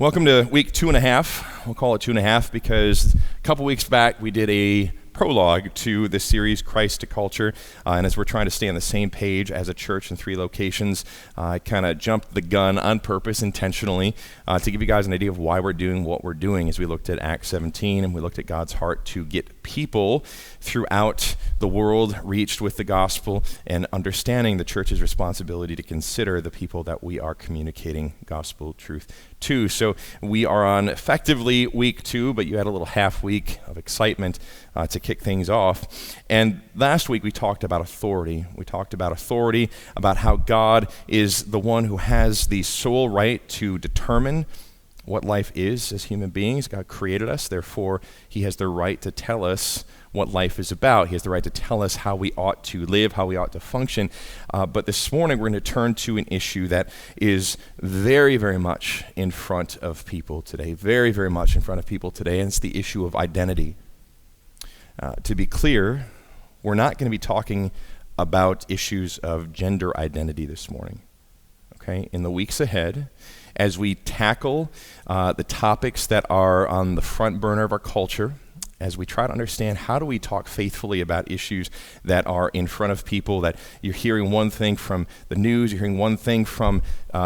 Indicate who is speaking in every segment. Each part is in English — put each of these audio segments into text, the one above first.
Speaker 1: Welcome to week 2.5. We'll call it 2.5 because a couple weeks back we did a prologue to the series Christ to Culture, and as we're trying to stay on the same page as a church in 3 locations, I kind of jumped the gun on purpose intentionally to give you guys an idea of why we're doing what we're doing as we looked at Acts 17 and we looked at God's heart to get people throughout the world reached with the gospel and understanding the church's responsibility to consider the people that we are communicating gospel truth to. So we are on effectively week 2, but you had a little half week of excitement to kick things off. And last week we talked about authority. We talked about authority, about how God is the one who has the sole right to determine what life is as human beings. God created us, therefore he has the right to tell us what life is about. He has the right to tell us how we ought to live, how we ought to function. But this morning we're going to turn to an issue that is very, very much in front of people today. Very, very much in front of people today, and it's the issue of identity. To be clear, we're not going to be talking about issues of gender identity this morning. Okay? In the weeks ahead, as we tackle the topics that are on the front burner of our culture, as we try to understand how do we talk faithfully about issues that are in front of people, that you're hearing one thing from the news, you're hearing one thing from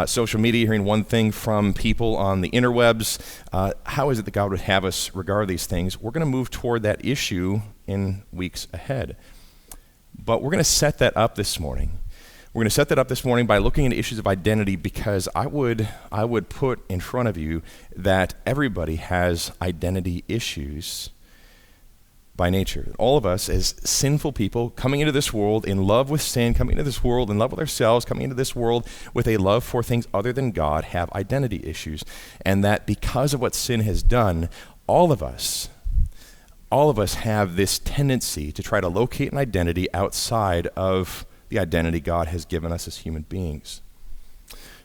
Speaker 1: social media, you're hearing one thing from people on the interwebs. How is it that God would have us regard these things? We're going to move toward that issue in weeks ahead. But we're going to set that up this morning. We're going to set that up this morning by looking into issues of identity, because I would put in front of you that everybody has identity issues by nature. All of us as sinful people coming into this world in love with sin, coming into this world in love with ourselves, coming into this world with a love for things other than God, have identity issues. And that because of what sin has done, all of us have this tendency to try to locate an identity outside of the identity God has given us as human beings.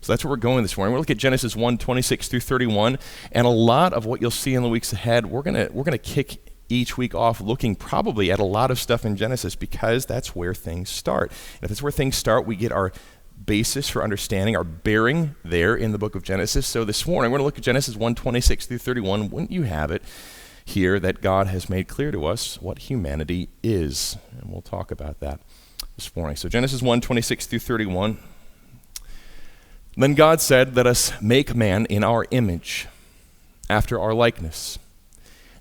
Speaker 1: So that's where we're going this morning. We're looking at Genesis 1:26 through 31, and a lot of what you'll see in the weeks ahead, we're gonna kick each week off looking probably at a lot of stuff in Genesis, because that's where things start. And if that's where things start, we get our basis for understanding, our bearing there in the book of Genesis. So this morning, we're going to look at Genesis 1:26 through 31. Wouldn't you have it here that God has made clear to us what humanity is? And we'll talk about that this morning. So Genesis 1:26 through 31. Then God said, "Let us make man in our image, after our likeness,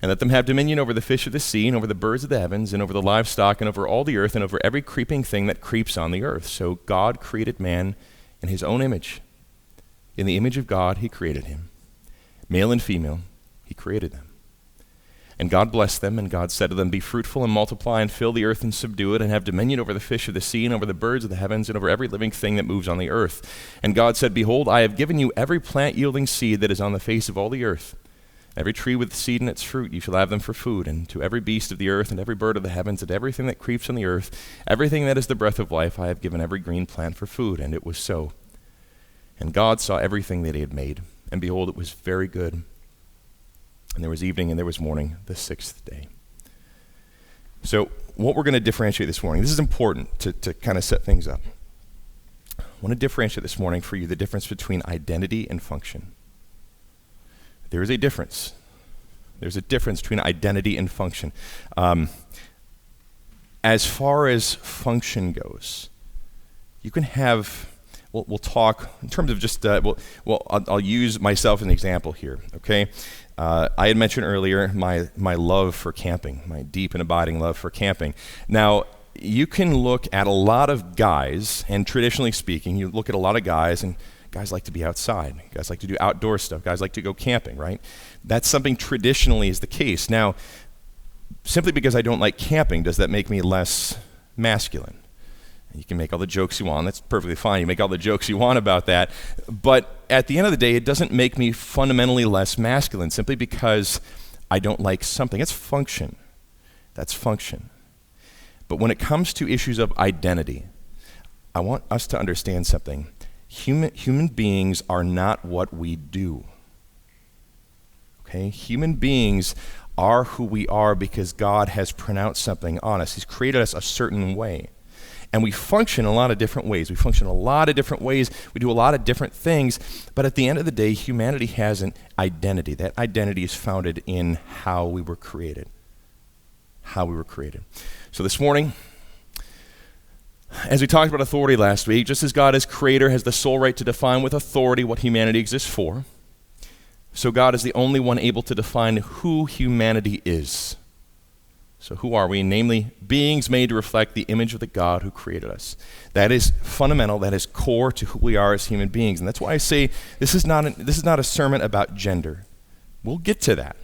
Speaker 1: and let them have dominion over the fish of the sea, and over the birds of the heavens, and over the livestock, and over all the earth, and over every creeping thing that creeps on the earth." So God created man in his own image. In the image of God, he created him. Male and female, he created them. And God blessed them, and God said to them, "Be fruitful and multiply, and fill the earth and subdue it, and have dominion over the fish of the sea, and over the birds of the heavens, and over every living thing that moves on the earth." And God said, "Behold, I have given you every plant yielding seed that is on the face of all the earth. Every tree with seed in its fruit, you shall have them for food, and to every beast of the earth, and every bird of the heavens, and everything that creeps on the earth, everything that is the breath of life, I have given every green plant for food." And it was so. And God saw everything that he had made, and behold, it was very good. And there was evening and there was morning, the 6th day. So what we're going to differentiate this morning, this is important to kind of set things up. I want to differentiate this morning for you the difference between identity and function. There is a difference. There's a difference between identity and function. As far as function goes, you can have, we'll talk in terms of just, I'll use myself as an example here, okay? I had mentioned earlier my love for camping, my deep and abiding love for camping. Now, you can look at a lot of guys, and traditionally speaking, you look at a lot of guys, and guys like to be outside. Guys like to do outdoor stuff. Guys like to go camping, right? That's something traditionally is the case. Now, simply because I don't like camping, does that make me less masculine? You can make all the jokes you want. That's perfectly fine. You make all the jokes you want about that. But at the end of the day, it doesn't make me fundamentally less masculine simply because I don't like something. It's function. That's function. But when it comes to issues of identity, I want us to understand something. Human beings are not what we do. Okay? Human beings are who we are because God has pronounced something on us. He's created us a certain way. And we function in a lot of different ways. We function in a lot of different ways. We do a lot of different things. But at the end of the day, humanity has an identity. That identity is founded in how we were created. How we were created. So this morning, as we talked about authority last week, just as God as creator has the sole right to define with authority what humanity exists for, so God is the only one able to define who humanity is. So who are we? Namely, beings made to reflect the image of the God who created us. That is fundamental. That is core to who we are as human beings. And that's why I say this is not a sermon about gender. We'll get to that.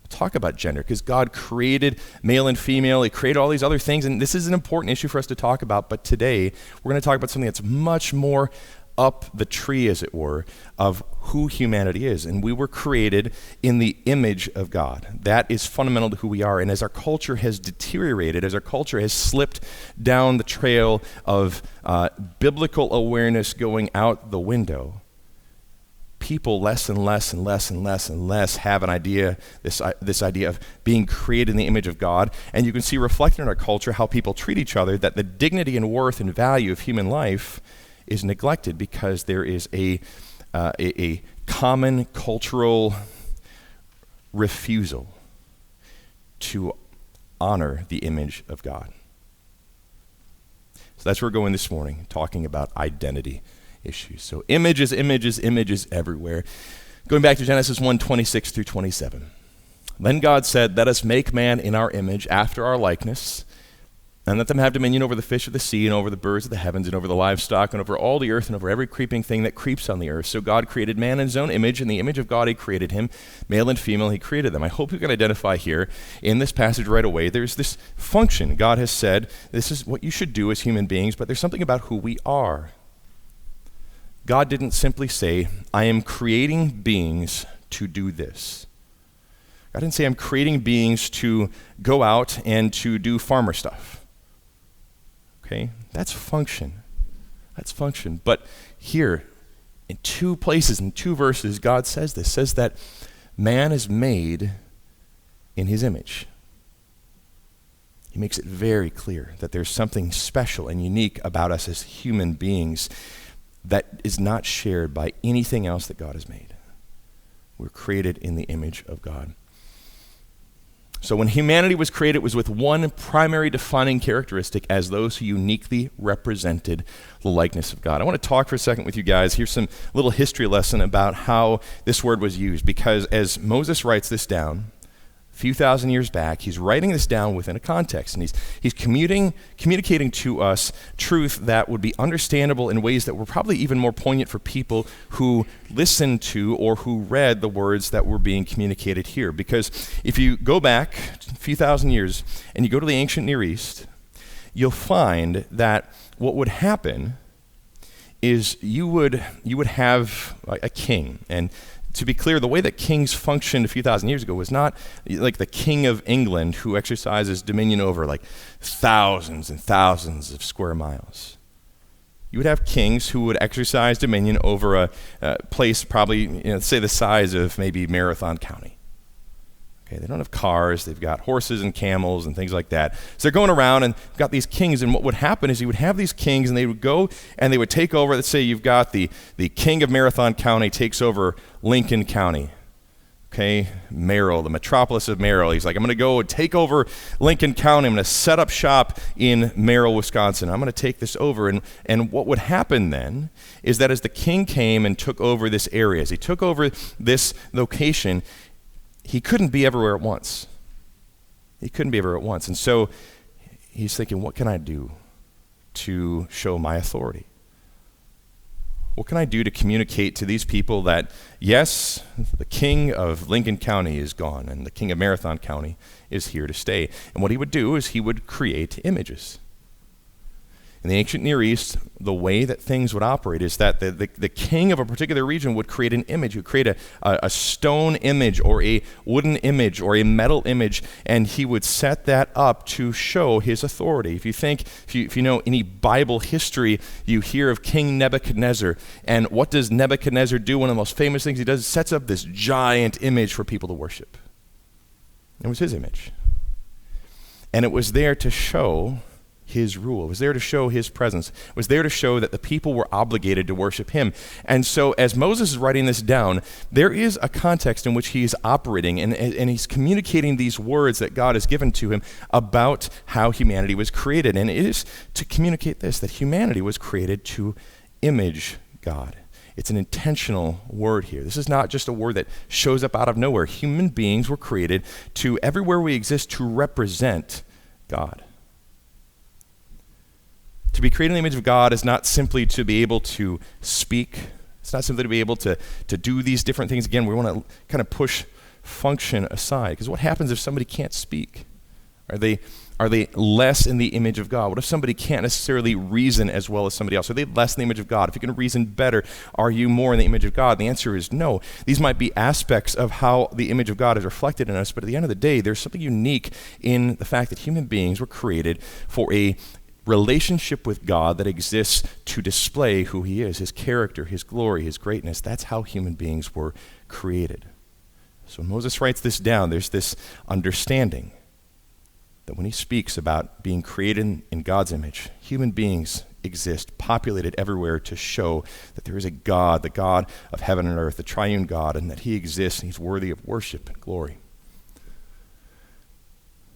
Speaker 1: We'll talk about gender because God created male and female. He created all these other things. And this is an important issue for us to talk about. But today, we're going to talk about something that's much more up the tree, as it were, of who humanity is. And we were created in the image of God. That is fundamental to who we are. And as our culture has deteriorated, as our culture has slipped down the trail of biblical awareness going out the window, people less and less and less and less and less have an idea, this idea of being created in the image of God. And you can see reflected in our culture how people treat each other, that the dignity and worth and value of human life is neglected because there is a common cultural refusal to honor the image of God. So that's where we're going this morning, talking about identity issues. So images everywhere. Going back to Genesis 1:26 through 27. Then God said, "Let us make man in our image, after our likeness, and let them have dominion over the fish of the sea and over the birds of the heavens and over the livestock and over all the earth and over every creeping thing that creeps on the earth." So God created man in his own image. In the image of God he created him. Male and female he created them. I hope you can identify here in this passage right away. There's this function. God has said this is what you should do as human beings, but there's something about who we are. God didn't simply say, "I am creating beings to do this." God didn't say, "I'm creating beings to go out and to do farmer stuff." Okay, that's function. That's function. But here, in two places, in two verses, God says this, says that man is made in his image. He makes it very clear that there's something special and unique about us as human beings that is not shared by anything else that God has made. We're created in the image of God. So when humanity was created, it was with one primary defining characteristic as those who uniquely represented the likeness of God. I want to talk for a second with you guys. Here's some little history lesson about how this word was used, because as Moses writes this down, a few thousand years back, he's writing this down within a context, and he's communicating to us truth that would be understandable in ways that were probably even more poignant for people who listened to or who read the words that were being communicated here. Because if you go back a few thousand years and you go to the ancient Near East, you'll find that what would happen is you would have a king. And to be clear, the way that kings functioned a few thousand years ago was not like the king of England who exercises dominion over like thousands and thousands of square miles. You would have kings who would exercise dominion over a place probably, say the size of maybe Marathon County. Okay, they don't have cars, they've got horses and camels and things like that. So they're going around and got these kings, and what would happen is you would have these kings and they would go and they would take over. Let's say you've got the king of Marathon County takes over Lincoln County. Okay, Merrill, the metropolis of Merrill. He's like, I'm going to go and take over Lincoln County. I'm going to set up shop in Merrill, Wisconsin. I'm going to take this over. And what would happen then is that as the king came and took over this area, as he took over this location, he couldn't be everywhere at once. He couldn't be everywhere at once. And so he's thinking, what can I do to show my authority? What can I do to communicate to these people that, yes, the king of Lincoln County is gone and the king of Marathon County is here to stay? And what he would do is he would create images. In the ancient Near East, the way that things would operate is that the king of a particular region would create an image, would create a stone image or a wooden image or a metal image, and he would set that up to show his authority. If you know any Bible history, you hear of King Nebuchadnezzar. And what does Nebuchadnezzar do? One of the most famous things he does is sets up this giant image for people to worship. It was his image. And it was there to show his rule. It was there to show his presence. It was there to show that the people were obligated to worship him. And so as Moses is writing this down, there is a context in which he is operating, and he's communicating these words that God has given to him about how humanity was created. And it is to communicate this, that humanity was created to image God. It's an intentional word here. This is not just a word that shows up out of nowhere. Human beings were created to, everywhere we exist, to represent God. To be created in the image of God is not simply to be able to speak. It's not simply to be able to do these different things. Again, we want to kind of push function aside. Because what happens if somebody can't speak? Are they less in the image of God? What if somebody can't necessarily reason as well as somebody else? Are they less in the image of God? If you can reason better, are you more in the image of God? The answer is no. These might be aspects of how the image of God is reflected in us, but at the end of the day, there's something unique in the fact that human beings were created for a relationship with God that exists to display who he is, his character, his glory, his greatness. That's how human beings were created. So when Moses writes this down, there's this understanding that when he speaks about being created in God's image, human beings exist, populated everywhere to show that there is a God, the God of heaven and earth, the triune God, and that he exists and he's worthy of worship and glory.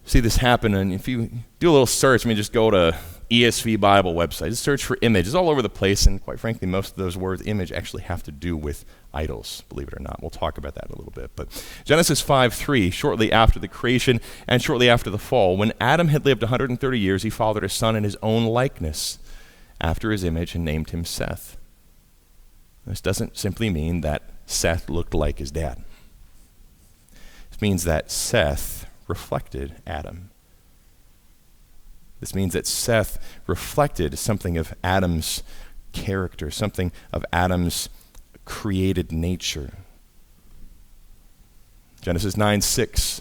Speaker 1: See this happen, and if you do a little search, just go to ESV Bible website, just search for image. It's all over the place, and quite frankly, most of those words, image, actually have to do with idols, believe it or not. We'll talk about that in a little bit. But Genesis 5:3, shortly after the creation and shortly after the fall, when Adam had lived 130 years, he fathered a son in his own likeness, after his image, and named him Seth. This doesn't simply mean that Seth looked like his dad. This means that Seth reflected Adam. This means that Seth reflected something of Adam's character, something of Adam's created nature. Genesis 9:6.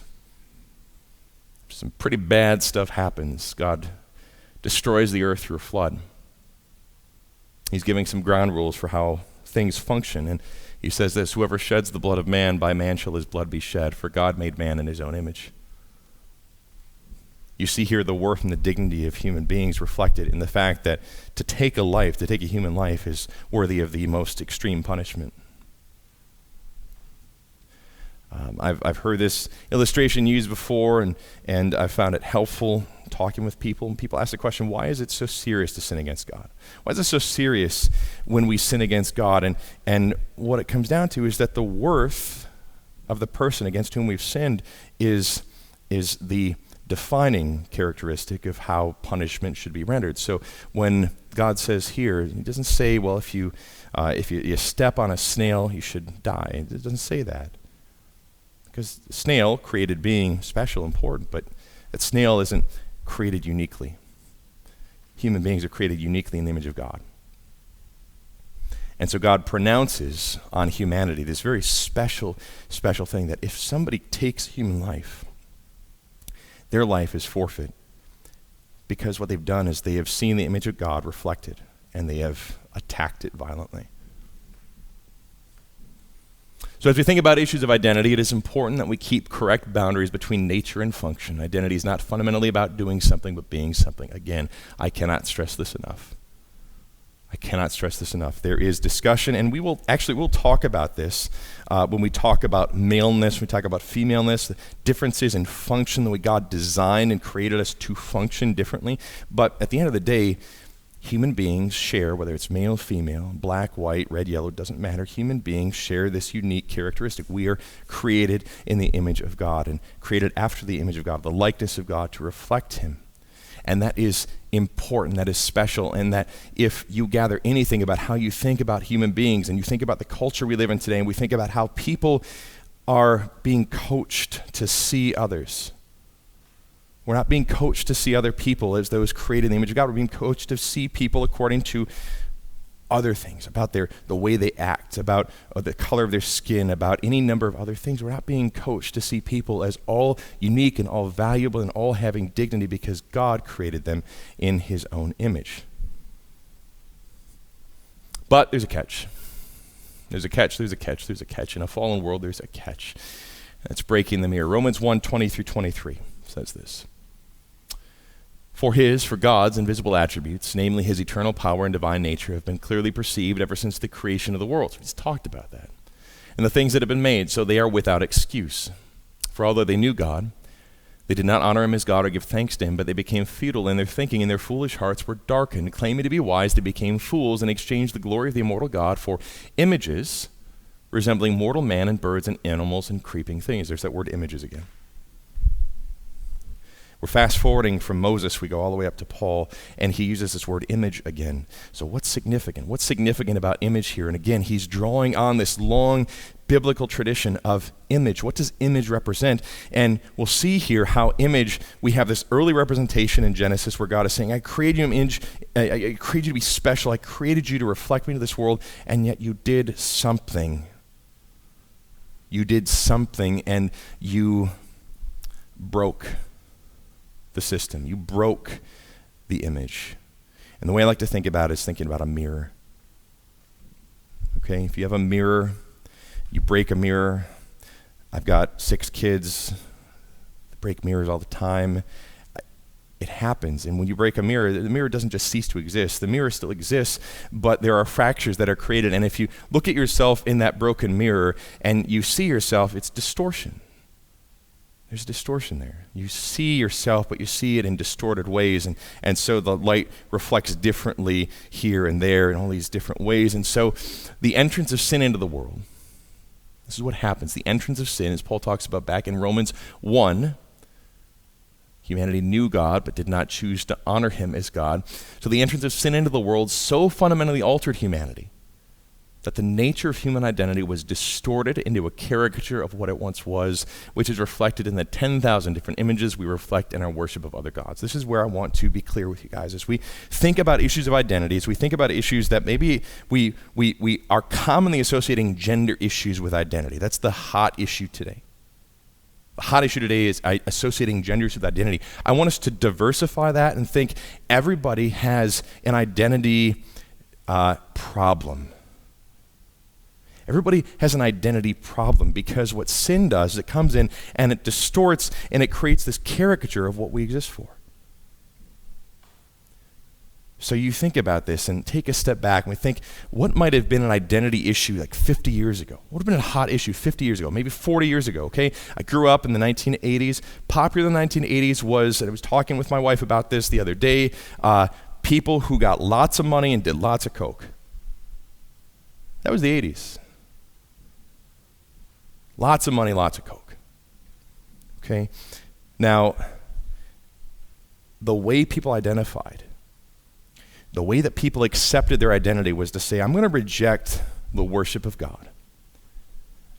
Speaker 1: Some pretty bad stuff happens. God destroys the earth through a flood. He's giving some ground rules for how things function, and he says this: whoever sheds the blood of man, by man shall his blood be shed, for God made man in his own image. You see here the worth and the dignity of human beings reflected in the fact that to take a human life, is worthy of the most extreme punishment. I've heard this illustration used before, and I found it helpful talking with people. And people ask the question, why is it so serious to sin against God? Why is it so serious when we sin against God? And what it comes down to is that the worth of the person against whom we've sinned is the defining characteristic of how punishment should be rendered. So when God says here, he doesn't say, well, if you step on a snail, you should die. It doesn't say that. Because the snail, created being, special, important, but that snail isn't created uniquely. Human beings are created uniquely in the image of God. And so God pronounces on humanity this very special thing, that if somebody takes human life, their life is forfeit, because what they've done is they have seen the image of God reflected, and they have attacked it violently. So as we think about issues of identity, it is important that we keep correct boundaries between nature and function. Identity is not fundamentally about doing something, but being something. Again, I cannot stress this enough. There is discussion, and we'll talk about this when we talk about maleness, when we talk about femaleness, the differences in function, the way God designed and created us to function differently. But at the end of the day, human beings share, whether it's male, female, black, white, red, yellow, doesn't matter. Human beings share this unique characteristic. We are created in the image of God and created after the image of God, the likeness of God, to reflect him. And that is important, that is special, and that if you gather anything about how you think about human beings, and you think about the culture we live in today, and we think about how people are being coached to see others. We're not being coached to see other people as those created in the image of God. We're being coached to see people according to other things, about the way they act, about the color of their skin, about any number of other things. We're not being coached to see people as all unique and all valuable and all having dignity because God created them in his own image. But there's a catch. There's a catch. In a fallen world, there's a catch. That's breaking the mirror. Romans 1:20 through 23 says this: For God's invisible attributes, namely his eternal power and divine nature, have been clearly perceived ever since the creation of the world. So he's talked about that. And the things that have been made, so they are without excuse. For although they knew God, they did not honor him as God or give thanks to him, but they became futile in their thinking, and their foolish hearts were darkened. Claiming to be wise, they became fools and exchanged the glory of the immortal God for images resembling mortal man and birds and animals and creeping things. There's that word images again. We're fast forwarding from Moses, we go all the way up to Paul, and he uses this word image again. So what's significant? What's significant about image here? And again, he's drawing on this long biblical tradition of image. What does image represent? And we'll see here how image, we have this early representation in Genesis where God is saying, I created you image, I created you to be special, I created you to reflect me to this world, and yet you did something. You did something and you broke the system. You broke the image. And the way I like to think about it is thinking about a mirror. Okay, if you have a mirror, you break a mirror. I've got 6 kids that break mirrors all the time. It happens. And when you break a mirror, the mirror doesn't just cease to exist. The mirror still exists, but there are fractures that are created. And if you look at yourself in that broken mirror and you see yourself, it's distortion. There's distortion there. You see yourself, but you see it in distorted ways. And so the light reflects differently here and there in all these different ways. And so the entrance of sin into the world, this is what happens. The entrance of sin, as Paul talks about back in Romans 1, humanity knew God but did not choose to honor him as God. So the entrance of sin into the world so fundamentally altered humanity that the nature of human identity was distorted into a caricature of what it once was, which is reflected in the 10,000 different images we reflect in our worship of other gods. This is where I want to be clear with you guys. As we think about issues of identity, as we think about issues that maybe we are commonly associating gender issues with identity. That's the hot issue today. The hot issue today is associating genders with identity. I want us to diversify that and think everybody has an identity problem. Everybody has an identity problem because what sin does is it comes in and it distorts and it creates this caricature of what we exist for. So you think about this and take a step back and we think, what might have been an identity issue like 50 years ago? What would have been a hot issue 50 years ago, maybe 40 years ago, okay? I grew up in the 1980s. Popular in the 1980s was, and I was talking with my wife about this the other day, people who got lots of money and did lots of coke. That was the 80s. Lots of money, lots of coke. Okay? Now, the way people identified, the way that people accepted their identity was to say, I'm going to reject the worship of God.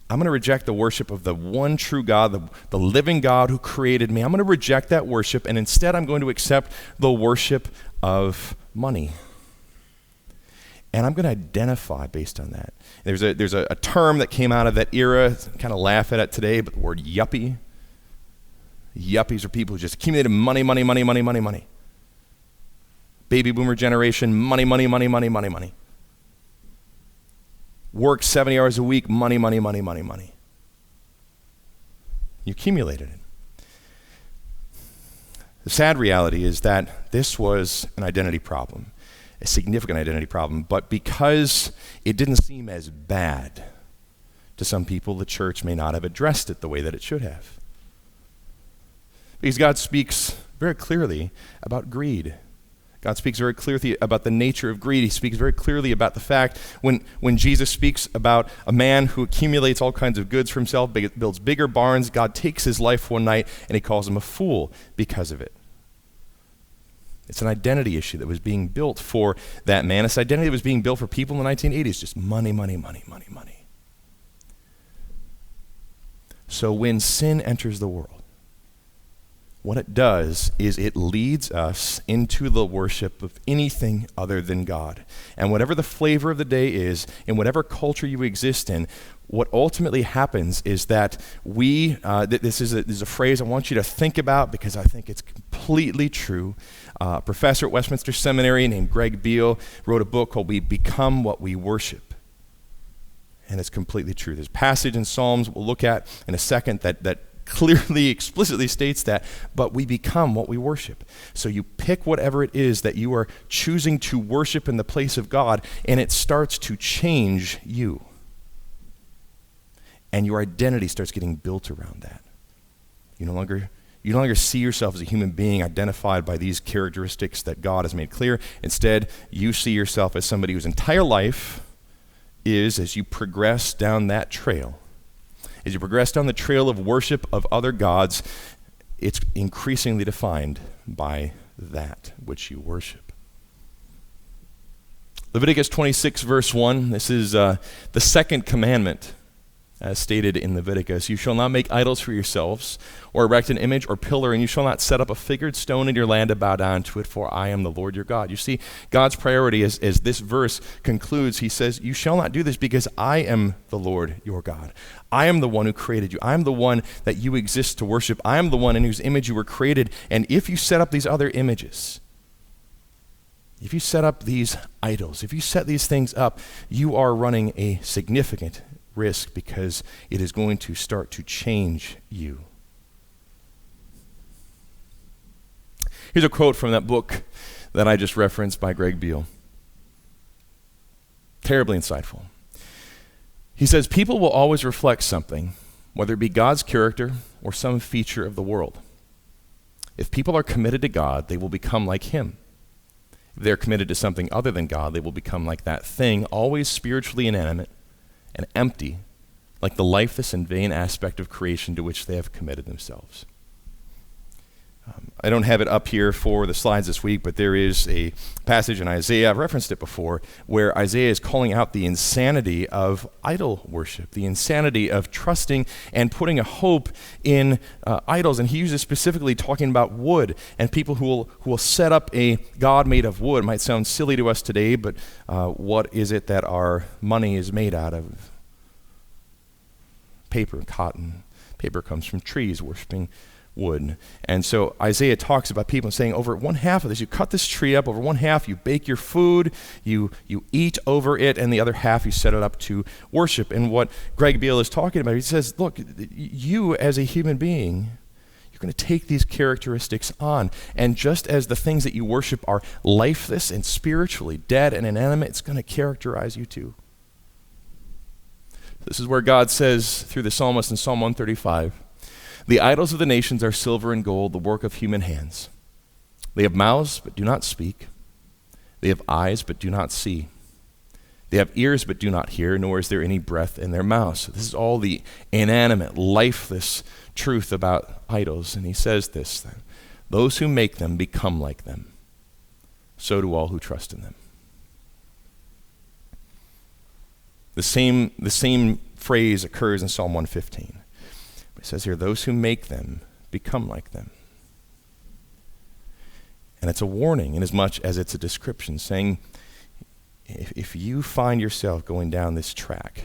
Speaker 1: I'm going to reject the worship of the one true God, the living God who created me. I'm going to reject that worship, and instead I'm going to accept the worship of money. And I'm going to identify based on that. There's a term that came out of that era, kind of laugh at it today, but the word yuppie. Yuppies are people who just accumulated money, money, money, money, money, money. Baby boomer generation, money, money, money, money, money, money. Work 70 hours a week, money, money, money, money, money. You accumulated it. The sad reality is that this was an identity problem. A significant identity problem, but because it didn't seem as bad to some people, the church may not have addressed it the way that it should have. Because God speaks very clearly about greed. God speaks very clearly about the nature of greed. He speaks very clearly about the fact when Jesus speaks about a man who accumulates all kinds of goods for himself, builds bigger barns, God takes his life one night and he calls him a fool because of it. It's an identity issue that was being built for that man. It's identity that was being built for people in the 1980s. Just money, money, money, money, money. So when sin enters the world, what it does is it leads us into the worship of anything other than God. And whatever the flavor of the day is, in whatever culture you exist in, what ultimately happens is that this is a phrase I want you to think about because I think it's completely true. A professor at Westminster Seminary named Greg Beale wrote a book called We Become What We Worship. And it's completely true. There's a passage in Psalms we'll look at in a second that clearly, explicitly states that, but we become what we worship. So you pick whatever it is that you are choosing to worship in the place of God, and it starts to change you. And your identity starts getting built around that. You no longer see yourself as a human being identified by these characteristics that God has made clear. Instead, you see yourself as somebody whose entire life is, as you progress down that trail, as you progress down the trail of worship of other gods, it's increasingly defined by that which you worship. Leviticus 26, verse 1, this is the second commandment. As stated in Leviticus, you shall not make idols for yourselves, or erect an image or pillar, and you shall not set up a figured stone in your land to bow down to it, for I am the Lord your God. You see, God's priority, as this verse concludes, he says, you shall not do this because I am the Lord your God. I am the one who created you. I am the one that you exist to worship. I am the one in whose image you were created. And if you set up these other images, if you set up these idols, if you set these things up, you are running a significant risk, because it is going to start to change you. Here's a quote from that book that I just referenced by Greg Beale. Terribly insightful. He says, people will always reflect something, whether it be God's character or some feature of the world. If people are committed to God, they will become like him. If they're committed to something other than God, they will become like that thing, always spiritually inanimate and empty, like the lifeless and vain aspect of creation to which they have committed themselves. I don't have it up here for the slides this week, but there is a passage in Isaiah, I've referenced it before, where Isaiah is calling out the insanity of idol worship, the insanity of trusting and putting a hope in idols. And he uses specifically talking about wood and people who will set up a god made of wood. It might sound silly to us today, but what is it that our money is made out of? Paper, cotton. Paper comes from trees, worshiping wood. And so Isaiah talks about people saying, over one half of this, you cut this tree up, over one half you bake your food, you eat over it, and the other half you set it up to worship. And what Greg Beale is talking about, he says, look, you as a human being, you're going to take these characteristics on. And just as the things that you worship are lifeless and spiritually dead and inanimate, it's going to characterize you too. This is where God says through the psalmist in Psalm 135, the idols of the nations are silver and gold, the work of human hands. They have mouths, but do not speak. They have eyes, but do not see. They have ears, but do not hear, nor is there any breath in their mouths. So this is all the inanimate, lifeless truth about idols. And he says this, that those who make them become like them. So do all who trust in them. The same phrase occurs in Psalm 115. It says here, those who make them become like them. And it's a warning in as much as it's a description, saying if you find yourself going down this track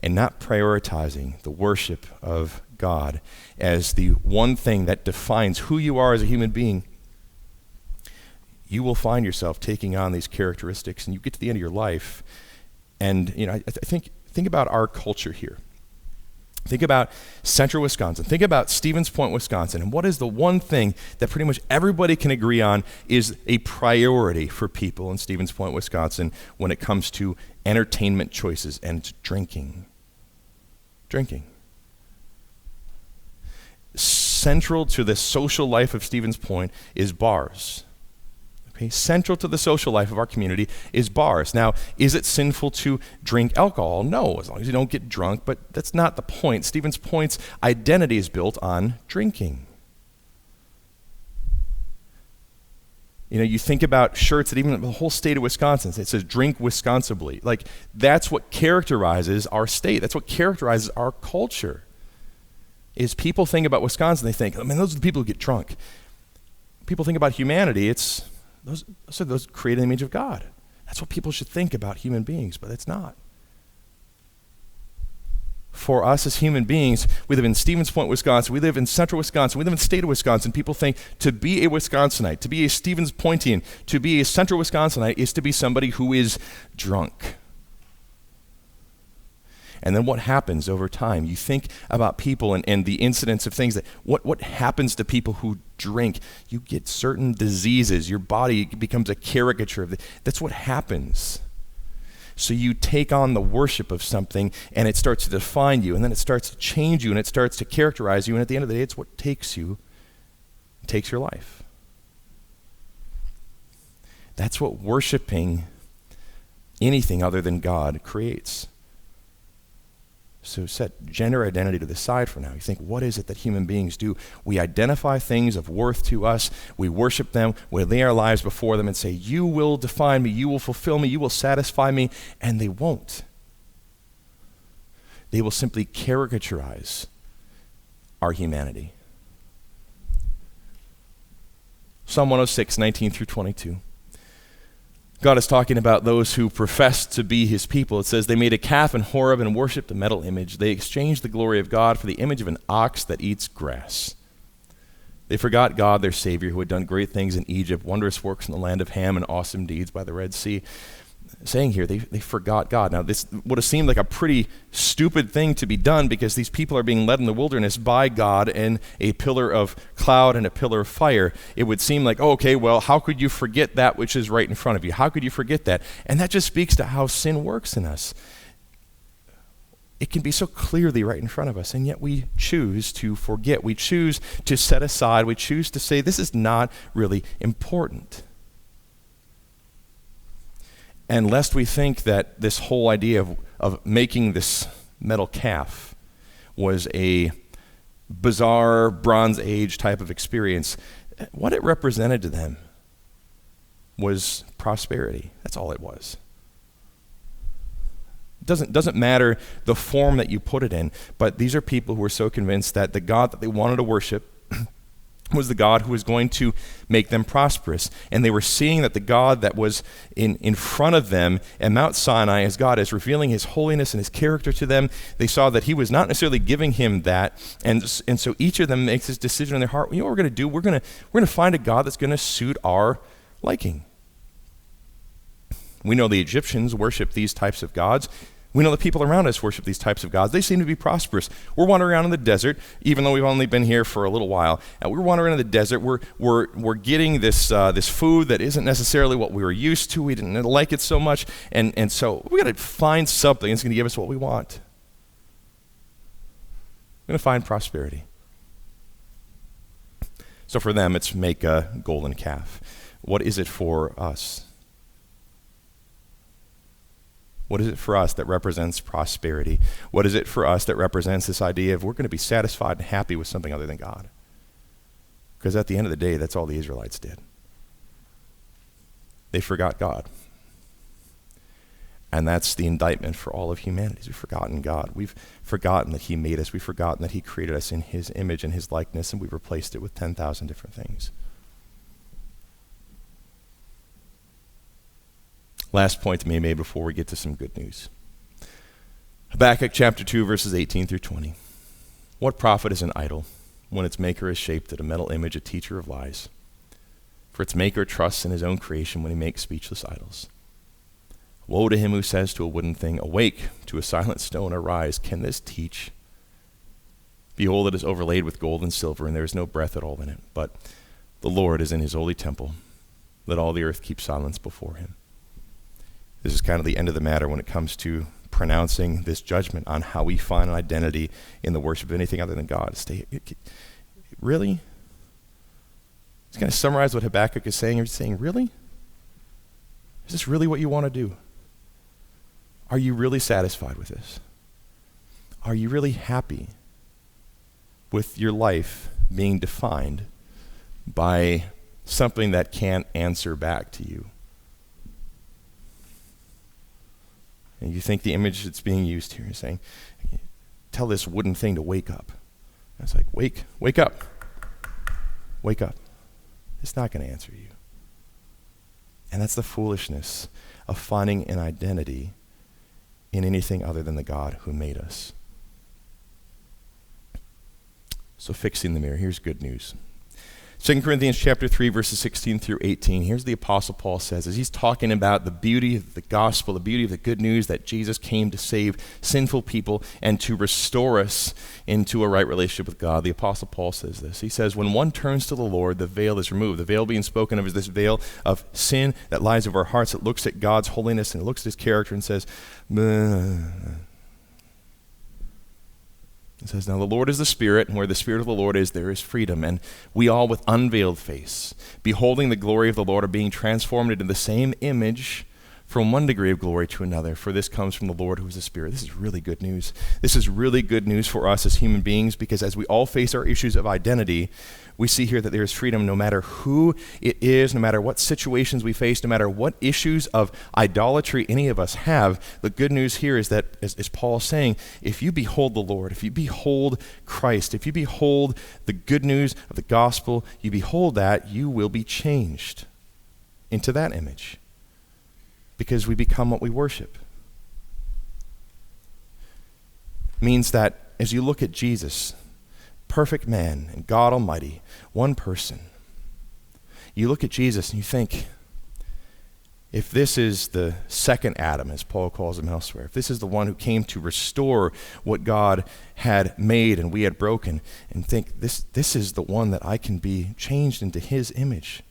Speaker 1: and not prioritizing the worship of God as the one thing that defines who you are as a human being, you will find yourself taking on these characteristics, and you get to the end of your life. And I think about our culture here. Think about central Wisconsin. Think about Stevens Point, Wisconsin. And what is the one thing that pretty much everybody can agree on is a priority for people in Stevens Point, Wisconsin when it comes to entertainment choices and drinking? Drinking. Central to the social life of Stevens Point is bars. Okay, central to the social life of our community is bars. Now, is it sinful to drink alcohol? No, as long as you don't get drunk, but that's not the point. Stevens Point's identity is built on drinking. You think about shirts that even the whole state of Wisconsin, it says drink Wisconsibly. Like, that's what characterizes our state. That's what characterizes our culture. Is people think about Wisconsin, they think, those are the people who get drunk. People think about humanity, those create an image of God. That's what people should think about human beings, but it's not. For us as human beings, we live in Stevens Point, Wisconsin. We live in central Wisconsin. We live in the state of Wisconsin. People think to be a Wisconsinite, to be a Stevens Pointian, to be a central Wisconsinite is to be somebody who is drunk. And then what happens over time? You think about people and the incidents of things that, what happens to people who drink? You get certain diseases. Your body becomes a caricature of it. That's what happens. So you take on the worship of something, and it starts to define you, and then it starts to change you, and it starts to characterize you, and at the end of the day, it's what takes you, takes your life. That's what worshiping anything other than God creates. So set gender identity to the side for now. You think, what is it that human beings do? We identify things of worth to us. We worship them. We lay our lives before them and say, you will define me. You will fulfill me. You will satisfy me. And they won't. They will simply caricaturize our humanity. Psalm 106, 19 through 22. God is talking about those who profess to be his people. It says, they made a calf in Horeb and worshipped a metal image. They exchanged the glory of God for the image of an ox that eats grass. They forgot God, their Savior, who had done great things in Egypt, wondrous works in the land of Ham, and awesome deeds by the Red Sea. Saying here, they forgot God. Now, this would have seemed like a pretty stupid thing to be done because these people are being led in the wilderness by God in a pillar of cloud and a pillar of fire. It would seem like, oh, okay, well, how could you forget that which is right in front of you? How could you forget that? And that just speaks to how sin works in us. It can be so clearly right in front of us, and yet we choose to forget. We choose to set aside. We choose to say, this is not really important. And lest we think that this whole idea of making this metal calf was a bizarre Bronze Age type of experience, what it represented to them was prosperity. That's all it was. It doesn't matter the form that you put it in, but these are people who were so convinced that the God that they wanted to worship was the God who was going to make them prosperous. And they were seeing that the God that was in front of them at Mount Sinai as God is revealing his holiness and his character to them. They saw that he was not necessarily giving him that. And so each of them makes this decision in their heart, you know what we're going to do? We're going to find a God that's going to suit our liking. We know the Egyptians worship these types of gods. We know the people around us worship these types of gods. They seem to be prosperous. We're wandering around in the desert, even though we've only been here for a little while. We're wandering in the desert. We're getting this food that isn't necessarily what we were used to. We didn't like it so much, and so we got to find something that's going to give us what we want. We're going to find prosperity. So for them, it's make a golden calf. What is it for us? What is it for us that represents prosperity? What is it for us that represents this idea of we're going to be satisfied and happy with something other than God? Because at the end of the day, that's all the Israelites did. They forgot God. And that's the indictment for all of humanity. We've forgotten God. We've forgotten that he made us. We've forgotten that he created us in his image and his likeness, and we've replaced it with 10,000 different things. Last point to be made before we get to some good news. Habakkuk chapter 2, verses 18 through 20. What profit is an idol when its maker is shaped at a metal image, a teacher of lies? For its maker trusts in his own creation when he makes speechless idols. Woe to him who says to a wooden thing, awake, to a silent stone, arise. Can this teach? Behold, it is overlaid with gold and silver, and there is no breath at all in it. But the Lord is in his holy temple. Let all the earth keep silence before him. This is kind of the end of the matter when it comes to pronouncing this judgment on how we find an identity in the worship of anything other than God. Really? He's going to summarize what Habakkuk is saying. He's saying, really? Is this really what you want to do? Are you really satisfied with this? Are you really happy with your life being defined by something that can't answer back to you? And you think the image that's being used here is saying, tell this wooden thing to wake up. And it's like, wake up. Wake up. It's not going to answer you. And that's the foolishness of finding an identity in anything other than the God who made us. So fixing the mirror, here's good news. 2 Corinthians chapter 3, verses 16 through 18. Here's the Apostle Paul says, as he's talking about the beauty of the gospel, the beauty of the good news that Jesus came to save sinful people and to restore us into a right relationship with God. The Apostle Paul says this. He says, when one turns to the Lord, the veil is removed. The veil being spoken of is this veil of sin that lies over our hearts. It looks at God's holiness and it looks at his character and says, it says, now the Lord is the Spirit, and where the Spirit of the Lord is, there is freedom. And we all with unveiled face, beholding the glory of the Lord, are being transformed into the same image from one degree of glory to another. For this comes from the Lord who is the Spirit. This is really good news. This is really good news for us as human beings, because as we all face our issues of identity, we see here that there is freedom no matter who it is, no matter what situations we face, no matter what issues of idolatry any of us have. The good news here is that, as Paul is saying, if you behold the Lord, if you behold Christ, if you behold the good news of the gospel, you behold that, you will be changed into that image, because we become what we worship. It means that as you look at Jesus, perfect man and God Almighty, one person, you look at Jesus and you think, if this is the second Adam, as Paul calls him elsewhere, if this is the one who came to restore what God had made and we had broken, and think this is the one that I can be changed into his image.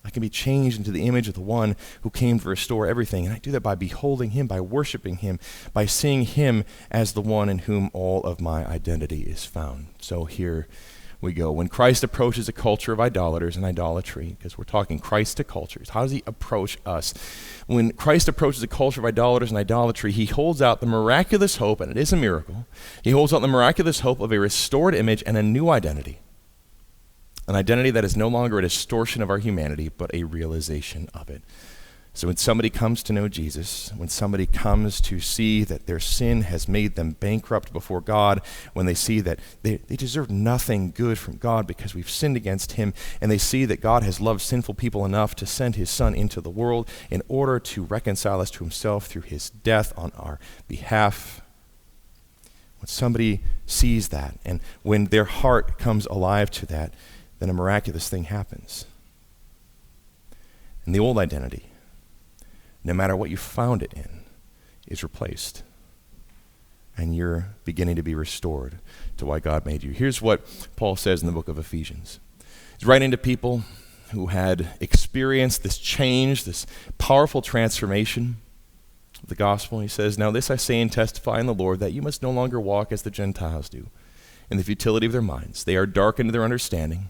Speaker 1: I can be changed into the image of the one who came to restore everything. And I do that by beholding him, by worshiping him, by seeing him as the one in whom all of my identity is found. So here we go. When Christ approaches a culture of idolaters and idolatry, because we're talking Christ to cultures, how does he approach us? When Christ approaches a culture of idolaters and idolatry, he holds out the miraculous hope, and it is a miracle. He holds out the miraculous hope of a restored image and a new identity. An identity that is no longer a distortion of our humanity, but a realization of it. So when somebody comes to know Jesus, when somebody comes to see that their sin has made them bankrupt before God, when they see that they deserve nothing good from God because we've sinned against him, and they see that God has loved sinful people enough to send his Son into the world in order to reconcile us to himself through his death on our behalf, when somebody sees that, and when their heart comes alive to that, then a miraculous thing happens. And the old identity, no matter what you found it in, is replaced. And you're beginning to be restored to why God made you. Here's what Paul says in the book of Ephesians. He's writing to people who had experienced this change, this powerful transformation of the gospel. He says, now this I say and testify in the Lord, that you must no longer walk as the Gentiles do, in the futility of their minds. They are darkened to their understanding,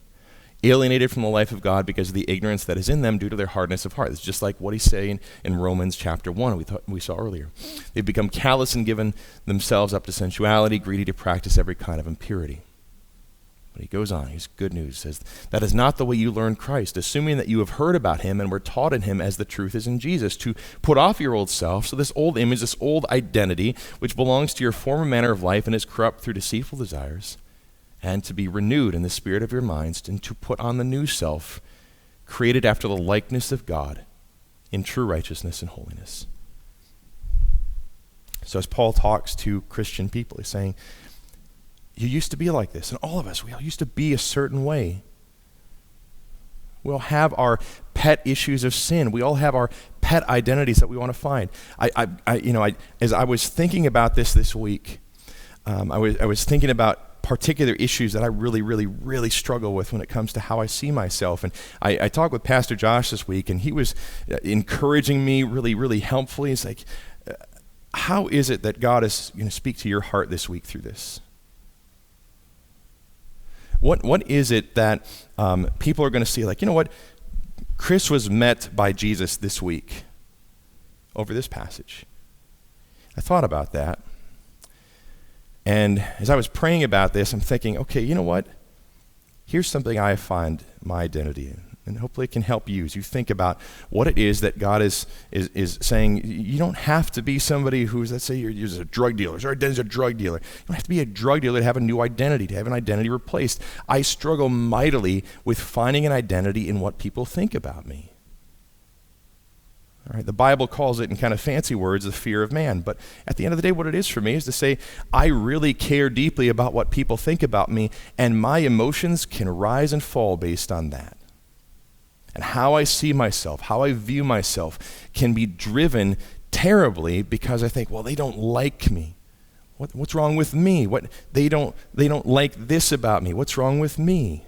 Speaker 1: alienated from the life of God because of the ignorance that is in them due to their hardness of heart. It's just like what he's saying in Romans chapter 1 we saw earlier. They've become callous and given themselves up to sensuality, greedy to practice every kind of impurity. But he goes on, he's good news, says, that is not the way you learned Christ, assuming that you have heard about him and were taught in him as the truth is in Jesus, to put off your old self, so this old image, this old identity, which belongs to your former manner of life and is corrupt through deceitful desires, and to be renewed in the spirit of your minds, and to put on the new self, created after the likeness of God, in true righteousness and holiness. So as Paul talks to Christian people, he's saying, you used to be like this, and all of us, we all used to be a certain way. We all have our pet issues of sin. We all have our pet identities that we want to find. As I was thinking about this week, I was thinking about particular issues that I really struggle with when it comes to how I see myself. And I talked with Pastor Josh this week, and he was encouraging me really helpfully. He's like, how is it that God is going to speak to your heart this week through this? What is it that people are going to see? Like, you know what? Chris was met by Jesus this week over this passage. I thought about that. And as I was praying about this, I'm thinking, okay, you know what? Here's something I find my identity in. And hopefully it can help you as you think about what it is that God is saying. You don't have to be somebody who's, let's say you're a drug dealer, or is a drug dealer. You don't have to be a drug dealer to have a new identity, to have an identity replaced. I struggle mightily with finding an identity in what people think about me. All right, the Bible calls it in kind of fancy words the fear of man. But at the end of the day, what it is for me is to say, I really care deeply about what people think about me, and my emotions can rise and fall based on that. And how I see myself, how I view myself can be driven terribly because I think, well, they don't like me. What's wrong with me? They don't like this about me. What's wrong with me?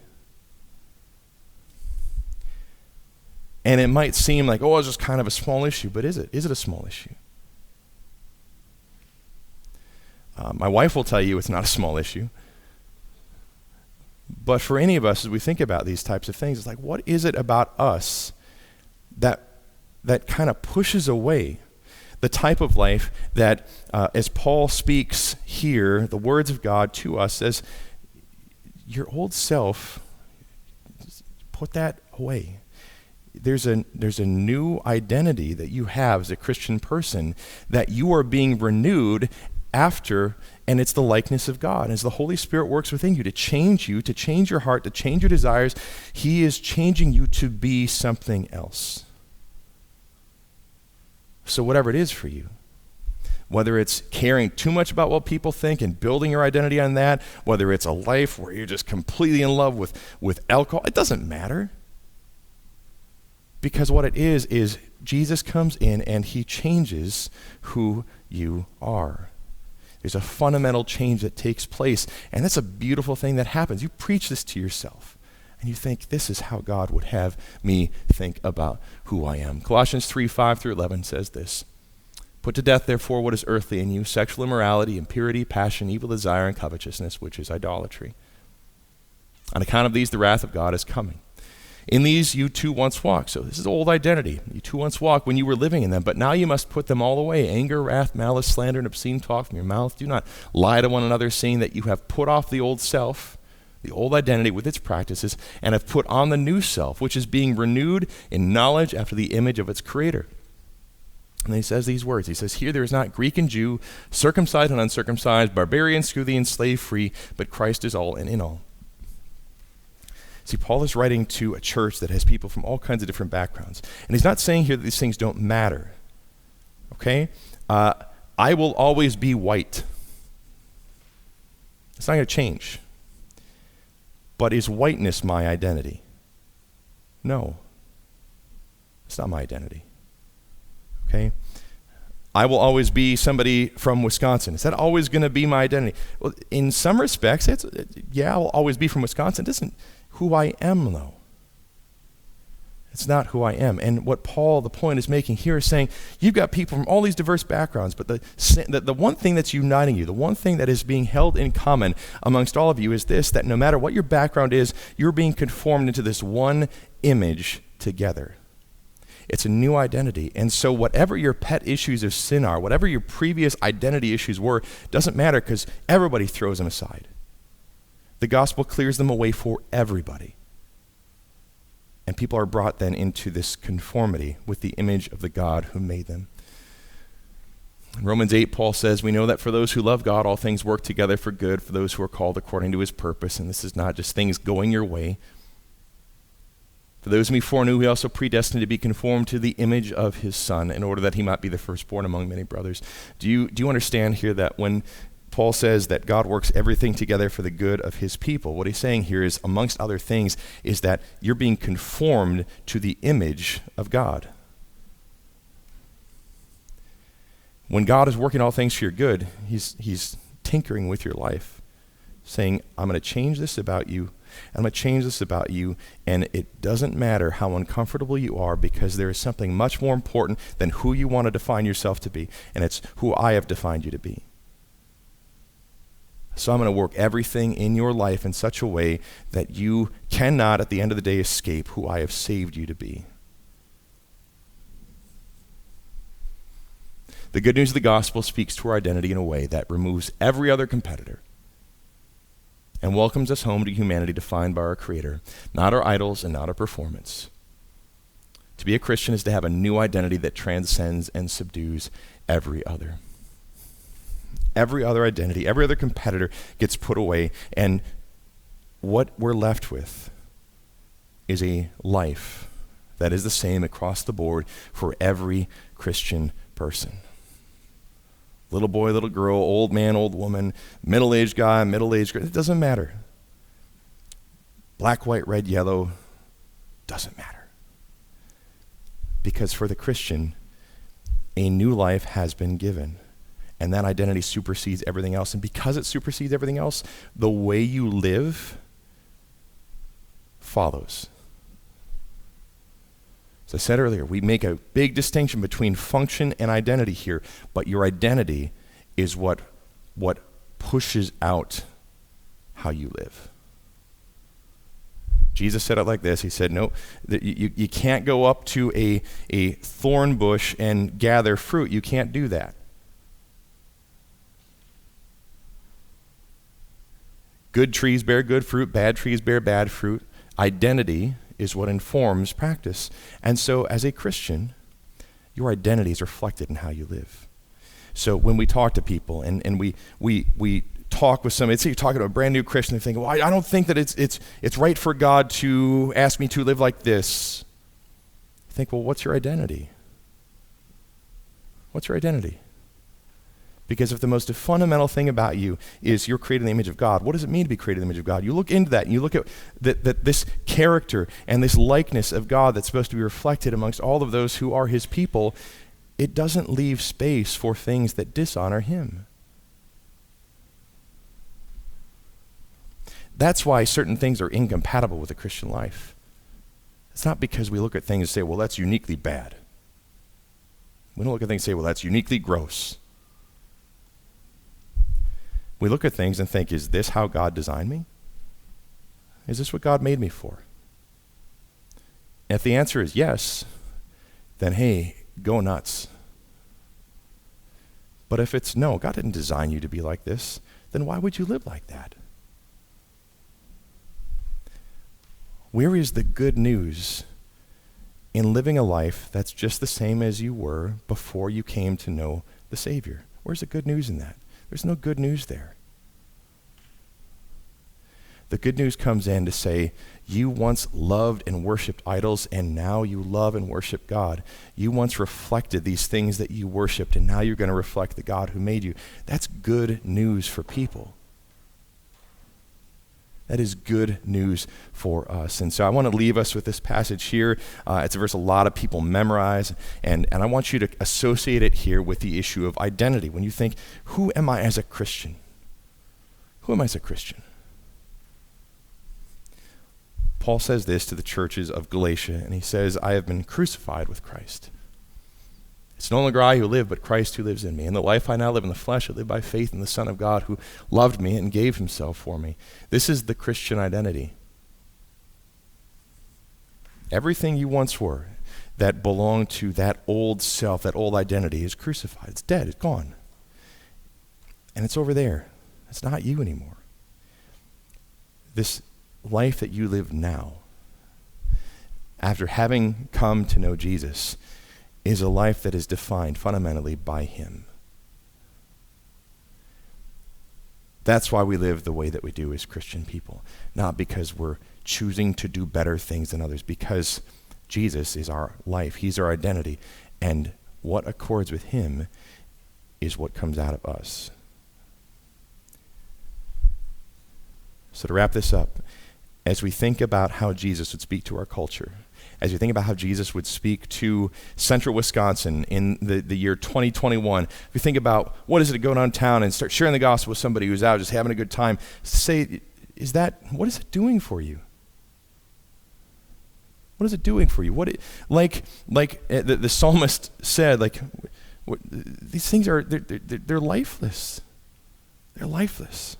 Speaker 1: And it might seem like, oh, it's just kind of a small issue, but is it? Is it a small issue? My wife will tell you it's not a small issue. But for any of us, as we think about these types of things, it's like, what is it about us that kind of pushes away the type of life that, as Paul speaks here, the words of God to us, says, your old self, put that away. There's a new identity that you have as a Christian person that you are being renewed after, and it's the likeness of God. As the Holy Spirit works within you, to change your heart, to change your desires, He is changing you to be something else. So whatever it is for you, whether it's caring too much about what people think and building your identity on that, whether it's a life where you're just completely in love with alcohol, it doesn't matter. Because what it is Jesus comes in and He changes who you are. There's a fundamental change that takes place, and that's a beautiful thing that happens. You preach this to yourself, and you think, this is how God would have me think about who I am. Colossians 3:5-11 says this, put to death, therefore, what is earthly in you, sexual immorality, impurity, passion, evil desire, and covetousness, which is idolatry. On account of these, the wrath of God is coming. In these you too once walked. So this is old identity. You too once walked when you were living in them, but now you must put them all away. Anger, wrath, malice, slander, and obscene talk from your mouth. Do not lie to one another, saying that you have put off the old self, the old identity with its practices, and have put on the new self, which is being renewed in knowledge after the image of its creator. And then he says these words. He says, here there is not Greek and Jew, circumcised and uncircumcised, barbarian, Scythian, slave free, but Christ is all and in all. See, Paul is writing to a church that has people from all kinds of different backgrounds. And he's not saying here that these things don't matter. Okay? I will always be white. It's not going to change. But is whiteness my identity? No. It's not my identity. Okay? I will always be somebody from Wisconsin. Is that always going to be my identity? Well, in some respects, I will always be from Wisconsin. It isn't who I am, though. It's not who I am. And what Paul, the point is making here, is saying you've got people from all these diverse backgrounds, but the one thing that's uniting you, the one thing that is being held in common amongst all of you is this, that no matter what your background is, you're being conformed into this one image together. It's a new identity. And so whatever your pet issues of sin are, whatever your previous identity issues were, doesn't matter because everybody throws them aside. The gospel clears them away for everybody. And people are brought then into this conformity with the image of the God who made them. In Romans 8, Paul says, we know that for those who love God, all things work together for good, for those who are called according to his purpose. And this is not just things going your way. For those whom he foreknew, he also predestined to be conformed to the image of his Son, in order that he might be the firstborn among many brothers. Do you understand here that when Paul says that God works everything together for the good of his people, what he's saying here is, amongst other things, is that you're being conformed to the image of God. When God is working all things for your good, he's tinkering with your life, saying, I'm going to change this about you. I'm going to change this about you, and it doesn't matter how uncomfortable you are, because there is something much more important than who you want to define yourself to be, and it's who I have defined you to be. So I'm going to work everything in your life in such a way that you cannot, at the end of the day, escape who I have saved you to be. The good news of the gospel speaks to our identity in a way that removes every other competitor and welcomes us home to humanity defined by our Creator, not our idols and not our performance. To be a Christian is to have a new identity that transcends and subdues every other. Every other identity, every other competitor gets put away, and what we're left with is a life that is the same across the board for every Christian person. Little boy, little girl, old man, old woman, middle-aged guy, middle-aged girl, it doesn't matter. Black, white, red, yellow, doesn't matter. Because for the Christian, a new life has been given. And that identity supersedes everything else. And because it supersedes everything else, the way you live follows. As I said earlier, we make a big distinction between function and identity here, but your identity is what pushes out how you live. Jesus said it like this. He said, no, you can't go up to a thorn bush and gather fruit. You can't do that. Good trees bear good fruit, bad trees bear bad fruit. Identity is what informs practice. And so as a Christian, your identity is reflected in how you live. So when we talk to people and we talk with somebody, let's say you're talking to a brand new Christian, they're thinking, well, I don't think that it's right for God to ask me to live like this. You think, well, what's your identity? What's your identity? Because if the most fundamental thing about you is you're created in the image of God, what does it mean to be created in the image of God? You look into that and you look at that this character and this likeness of God that's supposed to be reflected amongst all of those who are his people. It doesn't leave space for things that dishonor him. That's why certain things are incompatible with the Christian life. It's not because we look at things and say, well, that's uniquely bad. We don't look at things and say, well, that's uniquely gross. We look at things and think, is this how God designed me? Is this what God made me for? And if the answer is yes, then hey, go nuts. But if it's no, God didn't design you to be like this, then why would you live like that? Where is the good news in living a life that's just the same as you were before you came to know the Savior? Where's the good news in that? There's no good news there. The good news comes in to say, you once loved and worshiped idols, and now you love and worship God. You once reflected these things that you worshiped, and now you're going to reflect the God who made you. That's good news for people. That is good news for us. And so I want to leave us with this passage here. It's a verse a lot of people memorize, and I want you to associate it here with the issue of identity. When you think, who am I as a Christian? Who am I as a Christian? Paul says this to the churches of Galatia, and he says, I have been crucified with Christ. It's no longer I who live, but Christ who lives in me. And the life I now live in the flesh, I live by faith in the Son of God who loved me and gave himself for me. This is the Christian identity. Everything you once were that belonged to that old self, that old identity, is crucified. It's dead. It's gone. And it's over there. It's not you anymore. This life that you live now, after having come to know Jesus, is a life that is defined fundamentally by him. That's why we live the way that we do as Christian people. Not because we're choosing to do better things than others, because Jesus is our life. He's our identity. And what accords with him is what comes out of us. So to wrap this up, as we think about how Jesus would speak to our culture, as you think about how Jesus would speak to central Wisconsin in the year 2021, if you think about what is it to go downtown and start sharing the gospel with somebody who's out just having a good time, say, what is it doing for you? What is it doing for you? The psalmist said, these things are, they're lifeless. They're lifeless.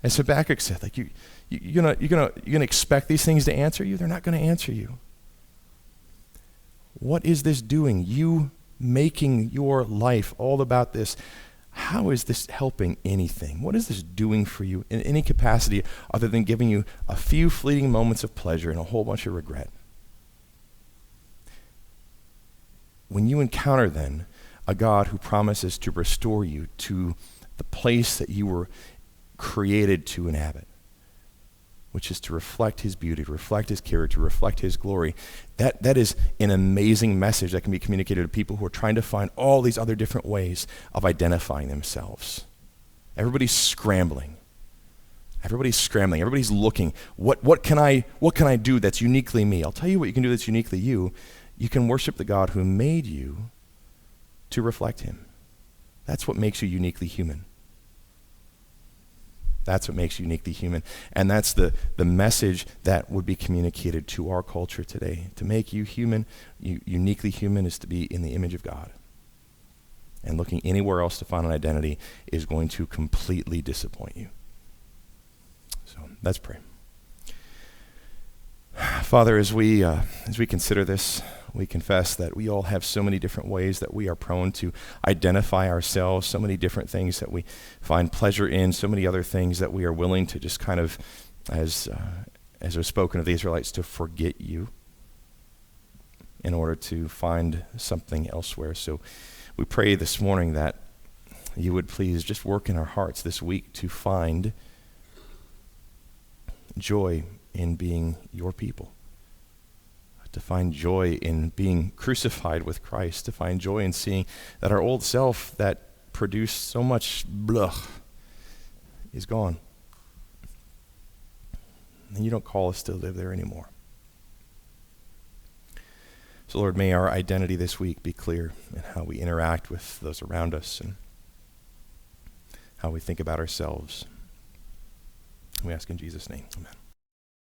Speaker 1: As Habakkuk said, you're gonna expect these things to answer you? They're not going to answer you. What is this doing? You making your life all about this. How is this helping anything? What is this doing for you in any capacity other than giving you a few fleeting moments of pleasure and a whole bunch of regret? When you encounter then a God who promises to restore you to the place that you were created to inhabit, which is to reflect his beauty, to reflect his character, to reflect his glory. That is an amazing message that can be communicated to people who are trying to find all these other different ways of identifying themselves. Everybody's scrambling. Everybody's looking. What can I do that's uniquely me? I'll tell you what you can do that's uniquely you. You can worship the God who made you to reflect him. That's what makes you uniquely human. That's what makes you uniquely human. And that's the message that would be communicated to our culture today. To make you human, uniquely human, is to be in the image of God. And looking anywhere else to find an identity is going to completely disappoint you. So let's pray. Father, as we consider this, we confess that we all have so many different ways that we are prone to identify ourselves, so many different things that we find pleasure in, so many other things that we are willing to just kind of, as was spoken of the Israelites, to forget you in order to find something elsewhere. So we pray this morning that you would please just work in our hearts this week to find joy in being your people, to find joy in being crucified with Christ, to find joy in seeing that our old self that produced so much blah is gone. And you don't call us to live there anymore. So Lord, may our identity this week be clear in how we interact with those around us and how we think about ourselves. We ask in Jesus' name, amen.